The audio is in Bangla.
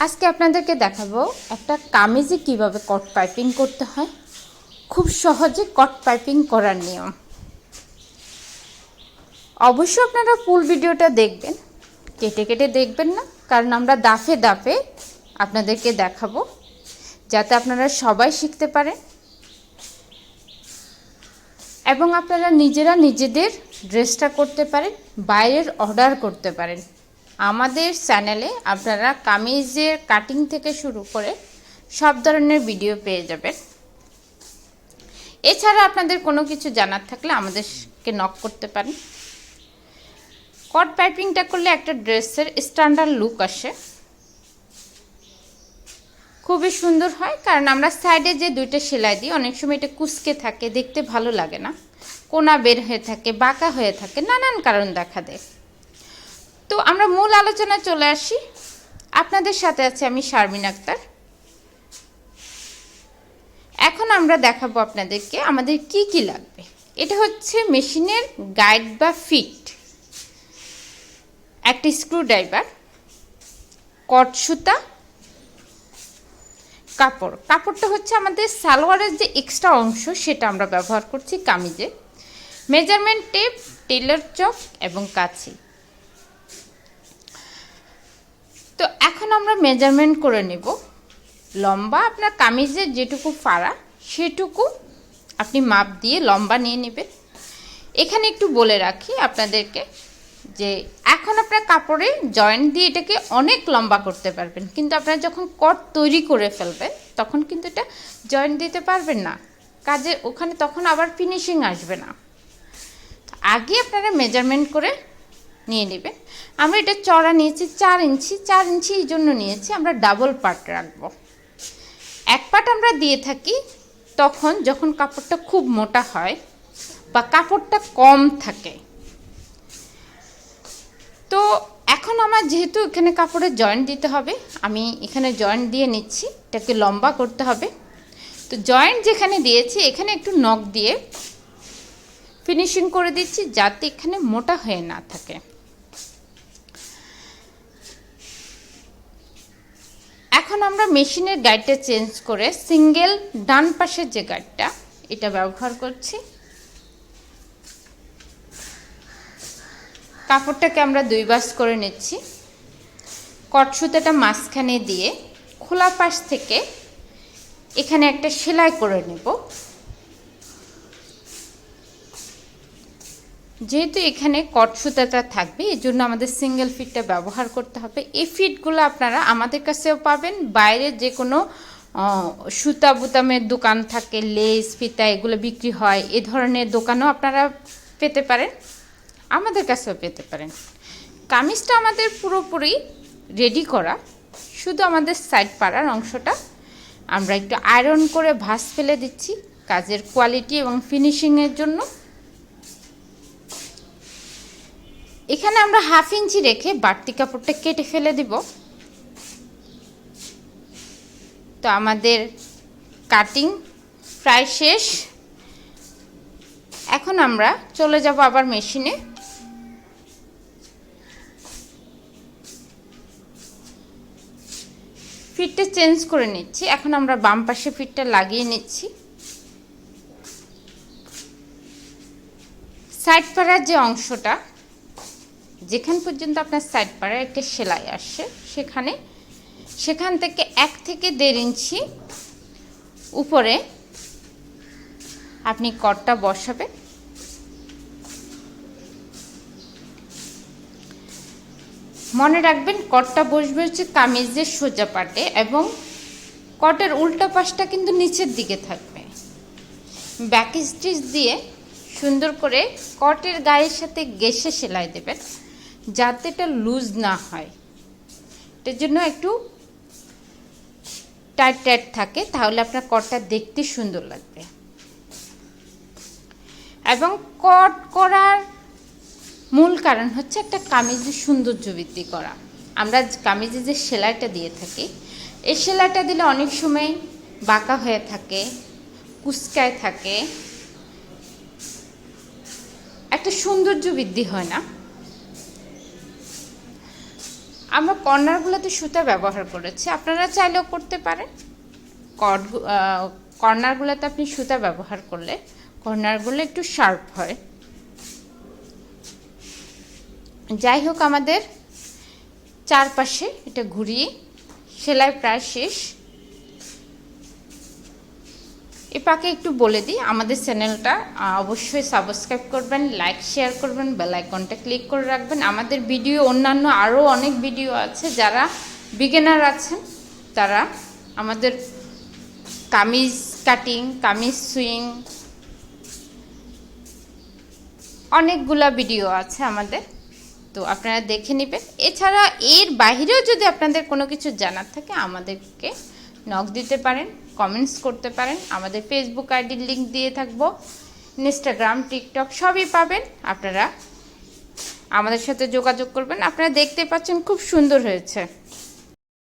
আজকে আপনাদেরকে দেখাবো একটা কামিজে কিভাবে কট পাইপিং করতে হয়। খুব সহজে কট পাইপিং করার নিয়ম। অবশ্যই আপনারা ফুল ভিডিওটা দেখবেন, কেটে কেটে দেখবেন না, কারণ আমরা দাফে দাফে আপনাদেরকে দেখাবো যাতে আপনারা সবাই শিখতে পারেন এবং আপনারা নিজেরা নিজেদের ড্রেসটা করতে পারেন, বাইরের অর্ডার করতে পারেন। আমাদের চ্যানেলে আপনারা কামিজের কাটিং থেকে শুরু করে সব ধরনের ভিডিও পেয়ে যাবেন। এছাড়া আপনাদের কোনো কিছু জানার থাকলে আমাদেরকে নক করতে পারেন। কট পাইপিংটা করলে একটা ড্রেসের স্ট্যান্ডার্ড লুক আসে, খুবই সুন্দর হয়। কারণ আমরা সাইডে যে দুইটা সেলাই দিই, অনেক সময় এটা কুঁচকে থাকে, দেখতে ভালো লাগে না, কোনা বের হয়ে থাকে, বাঁকা হয়ে থাকে, নানান কারণ দেখা দেয়। তো আমরা মূল আলোচনায় চলে আসি। আপনাদের সাথে আছে আমি শারমিন আক্তার। এখন আমরা দেখাবো আপনাদেরকে আমাদের কি কি লাগবে। এটা হচ্ছে মেশিনের গাইড বা ফিট, একটা স্ক্রুড্রাইভার, কট সুতা, কাপড়টা হচ্ছে আমাদের সালোয়ারের যে এক্সট্রা অংশ সেটা আমরা ব্যবহার করছি কামিজে, মেজারমেন্ট টেপ, টেলার চক এবং কাঁচি। তো এখন আমরা মেজারমেন্ট করে নেব। লম্বা আপনার কামিজের যেটুকু ফাড়া সেটুকু আপনি মাপ দিয়ে লম্বা নিয়ে নেবেন। এখানে একটু বলে রাখি আপনাদেরকে যে এখন আপনার কাপড়ে জয়েন্ট দিয়ে এটাকে অনেক লম্বা করতে পারবেন, কিন্তু আপনারা যখন কট তৈরি করে ফেলবেন তখন কিন্তু এটা জয়েন্ট দিতে পারবেন না, কাজে ওখানে তখন আবার ফিনিশিং আসবে না। আগে আপনারা মেজারমেন্ট করে নিয়ে নেবেন। আমরা এটা চড়া নিয়েছি 4 ইঞ্চি, 4 ইঞ্চি এই জন্য নিয়েছি আমরা ডাবল পার্ট রাখবো। এক পার্ট আমরা দিয়ে থাকি তখন যখন কাপড়টা খুব মোটা হয় বা কাপড়টা কম থাকে। তো এখন আমার যেহেতু এখানে কাপড়ে জয়েন্ট দিতে হবে, আমি এখানে জয়েন্ট দিয়ে নিচ্ছি, এটাকে লম্বা করতে হবে। তো জয়েন্ট যেখানে দিয়েছি এখানে একটু নখ দিয়ে ফিনিশিং করে দিচ্ছি যাতে এখানে মোটা হয়ে না থাকে। এখন আমরা মেশিনের গাইডটা চেঞ্জ করে সিঙ্গেল ডান পাশের যে গাইডটা এটা ব্যবহার করছি। কাপড়টাকে আমরা 2 ভাঁজ করে নিচ্ছি। কট সুতাটা মাঝখানে দিয়ে খোলা পাশ থেকে এখানে একটা সেলাই করে নেব। যেহেতু এখানে কট সুতাটা থাকবে এই জন্য আমাদের সিঙ্গেল ফিটটা ব্যবহার করতে হবে। এই ফিটগুলো আপনারা আমাদের কাছেও পাবেন, বাইরে যে কোনো সুতা বুতামের দোকান থাকে, লেস ফিতা এগুলো বিক্রি হয়, এ ধরনের দোকানও আপনারা পেতে পারেন, আমাদের কাছেও পেতে পারেন। কামিজটা আমাদের পুরোপুরি রেডি করা, শুধু আমাদের সাইড পাড়ার অংশটা আমরা একটু আয়রন করে ভাঁজ ফেলে দিচ্ছি কাজের কোয়ালিটি এবং ফিনিশিংয়ের জন্য। এখানে আমরা 1/2 ইঞ্চি রেখে বাড়তি কাপড়টা কেটে ফেলে দিব। তো আমাদের কাটিং প্রায় শেষ। এখন আমরা চলে যাব আবার মেশিনে। ফিটটা চেঞ্জ করে নিচ্ছি। এখন আমরা বাম পাশে ফিটটা লাগিয়ে নিচ্ছি। সাইড পাড়ার যে অংশটা, যেখান পর্যন্ত আপনার সাইড পাড়ার একটা সেলাই আসছে সেখান থেকে 1 থেকে 1.5 ইঞ্চি উপরে আপনি কটটা বসাবেন। মনে রাখবেন কটটা বসবে হচ্ছে কামিজের সোজা পাটে এবং কটের উল্টা পাশটা কিন্তু নিচের দিকে থাকবে। ব্যাক স্টিচ দিয়ে সুন্দর করে কটের গায়ের সাথে ঘেঁষে সেলাই দেবেন যাতে এটা লুজ না হয়। এটার জন্য একটু টাইট টাইট থাকে, তাহলে আপনার কটটা দেখতে সুন্দর লাগবে। এবং কট করার মূল কারণ হচ্ছে একটা কামিজের সৌন্দর্য বৃদ্ধি করা। আমরা কামিজে যে সেলাইটা দিয়ে থাকি এই সেলাইটা দিলে অনেক সময় বাঁকা হয়ে থাকে, কুঁচকায় থাকে, একটা সৌন্দর্য বৃদ্ধি হয় না। আমরা কর্নারগুলোতে সুতা ব্যবহার করেছি, আপনারা চাইলেও করতে পারেন। কর্নারগুলোতে আপনি সুতা ব্যবহার করলে কর্নারগুলো একটু শার্প হয়। যাই হোক, আমাদের চারপাশে এটা ঘুরিয়ে সেলাই প্রায় শেষ। এ পাকে একটু বলে দিই, আমাদের চ্যানেলটা অবশ্যই সাবস্ক্রাইব করবেন, লাইক শেয়ার করবেন, বেল আইকনটা ক্লিক করে রাখবেন। আমাদের ভিডিও অন্যান্য আরও অনেক ভিডিও আছে, যারা বিগিনার আছেন তারা আমাদের কামিজ কাটিং, কামিজ সুইং, অনেকগুলা ভিডিও আছে আমাদের, তো আপনারা দেখে নেবেন। এছাড়া এর বাইরেও যদি আপনাদের কোনো কিছু জানার থাকে আমাদেরকে নক দিতে পারেন, কমেন্টস করতে পারেন। আমাদের ফেসবুক আইডির লিঙ্ক দিয়ে থাকবো, ইনস্টাগ্রাম, টিকটক সবই পাবেন। আপনারা আমাদের সাথে যোগাযোগ করবেন। আপনারা দেখতে পাচ্ছেন খুব সুন্দর হয়েছে।